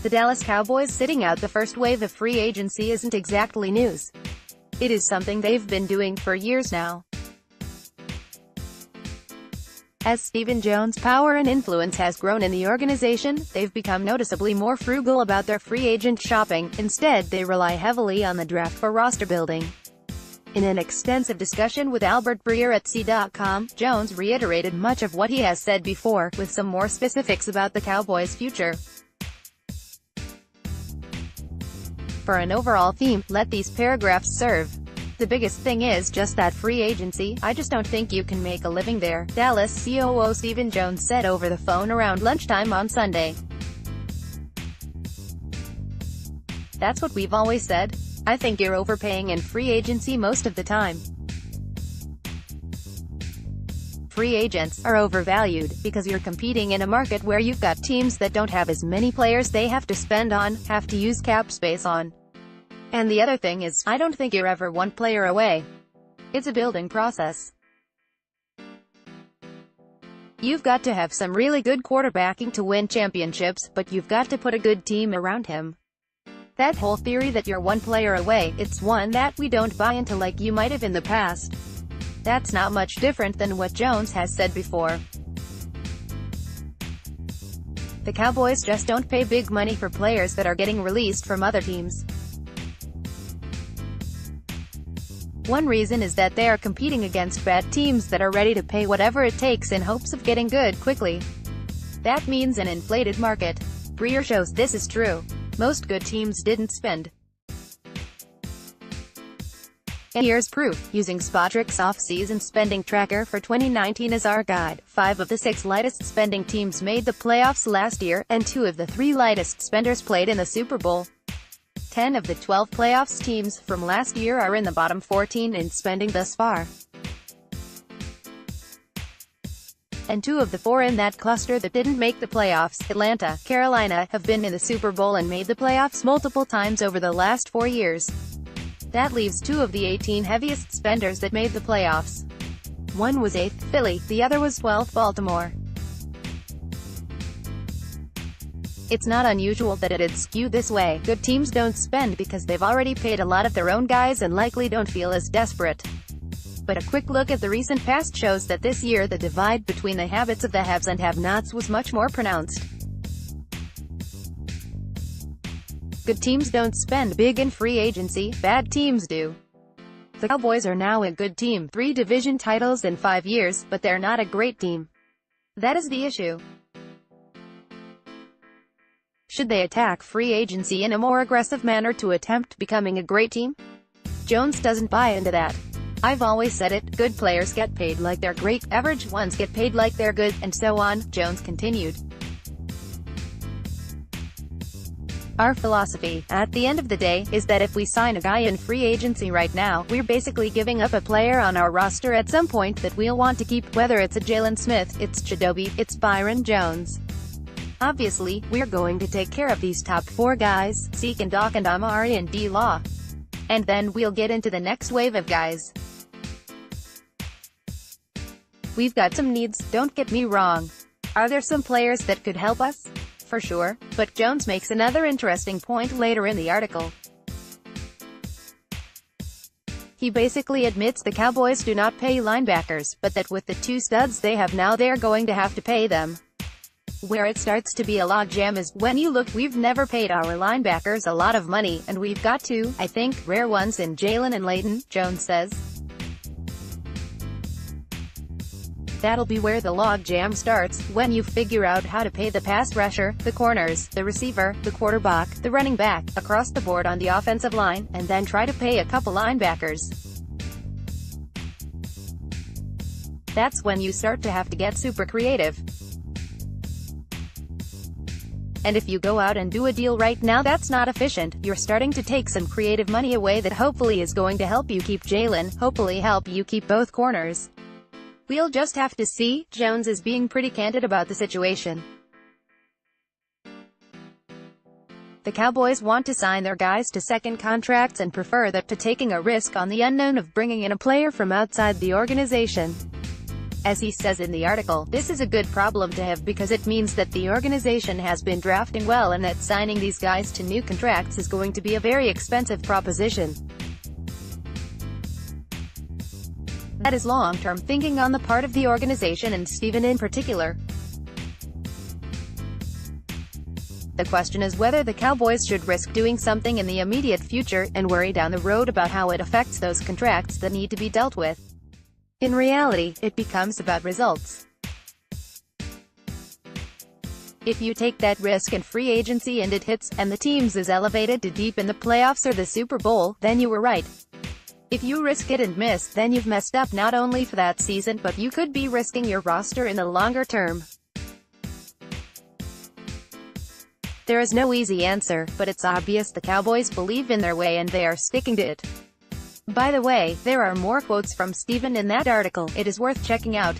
The Dallas Cowboys sitting out the first wave of free agency isn't exactly news. It is something they've been doing for years now. As Stephen Jones' power and influence has grown in the organization, they've become noticeably more frugal about their free agent shopping. Instead, they rely heavily on the draft for roster building. In an extensive discussion with Albert Breer at C.com, Jones reiterated much of what he has said before, with some more specifics about the Cowboys' future. For an overall theme, let these paragraphs serve. The biggest thing is just that free agency. I just don't think you can make a living there, Dallas COO Stephen Jones said over the phone around lunchtime on Sunday. That's what we've always said. I think you're overpaying in free agency most of the time. Free agents are overvalued, because you're competing in a market where you've got teams that don't have as many players they have to spend on, have to use cap space on. And the other thing is, I don't think you're ever one player away. It's a building process. You've got to have some really good quarterbacking to win championships, but you've got to put a good team around him. That whole theory that you're one player away, it's one that we don't buy into like you might have in the past. That's not much different than what Jones has said before. The Cowboys just don't pay big money for players that are getting released from other teams. One reason is that they are competing against bad teams that are ready to pay whatever it takes in hopes of getting good quickly. That means an inflated market. Breer shows this is true. Most good teams didn't spend. And here's proof, using Spotric's off-season spending tracker for 2019 as our guide. 5 of the 6 lightest spending teams made the playoffs last year, and 2 of the 3 lightest spenders played in the Super Bowl. 10 of the 12 playoffs teams from last year are in the bottom 14 in spending thus far. And 2 of the 4 in that cluster that didn't make the playoffs, Atlanta, Carolina, have been in the Super Bowl and made the playoffs multiple times over the last 4 years. That leaves 2 of the 18 heaviest spenders that made the playoffs. One was 8th, Philly, the other was 12th, Baltimore. It's not unusual that it'd skew this way. Good teams don't spend because they've already paid a lot of their own guys and likely don't feel as desperate. But a quick look at the recent past shows that this year the divide between the habits of the haves and have-nots was much more pronounced. Good teams don't spend big in free agency, bad teams do. The Cowboys are now a good team, 3 division titles in 5 years, but they're not a great team. That is the issue. Should they attack free agency in a more aggressive manner to attempt becoming a great team? Jones doesn't buy into that. I've always said it, good players get paid like they're great, average ones get paid like they're good, and so on, Jones continued. Our philosophy, at the end of the day, is that if we sign a guy in free agency right now, we're basically giving up a player on our roster at some point that we'll want to keep, whether it's a Jalen Smith, it's Chidobe, it's Byron Jones. Obviously, we're going to take care of these top 4 guys, Zeke and Doc and Amari and D-Law. And then we'll get into the next wave of guys. We've got some needs, don't get me wrong. Are there some players that could help us? For sure, but Jones makes another interesting point later in the article. He basically admits the Cowboys do not pay linebackers, but that with the 2 studs they have now they're going to have to pay them. Where it starts to be a logjam is when you look, we've never paid our linebackers a lot of money, and we've got 2, I think, rare ones in Jalen and Leighton, Jones says. That'll be where the logjam starts, when you figure out how to pay the pass rusher, the corners, the receiver, the quarterback, the running back, across the board on the offensive line, and then try to pay a couple linebackers. That's when you start to have to get super creative. And if you go out and do a deal right now that's not efficient, you're starting to take some creative money away that hopefully is going to help you keep Jalen, hopefully help you keep both corners. We'll just have to see. Jones is being pretty candid about the situation. The Cowboys want to sign their guys to second contracts and prefer that to taking a risk on the unknown of bringing in a player from outside the organization. As he says in the article, this is a good problem to have because it means that the organization has been drafting well and that signing these guys to new contracts is going to be a very expensive proposition. That is long-term thinking on the part of the organization and Steven in particular. The question is whether the Cowboys should risk doing something in the immediate future, and worry down the road about how it affects those contracts that need to be dealt with. In reality, it becomes about results. If you take that risk in free agency and it hits, and the teams is elevated to deep in the playoffs or the Super Bowl, then you were right. If you risk it and miss, then you've messed up not only for that season, but you could be risking your roster in the longer term. There is no easy answer, but it's obvious the Cowboys believe in their way and they are sticking to it. By the way, there are more quotes from Steven in that article, it is worth checking out.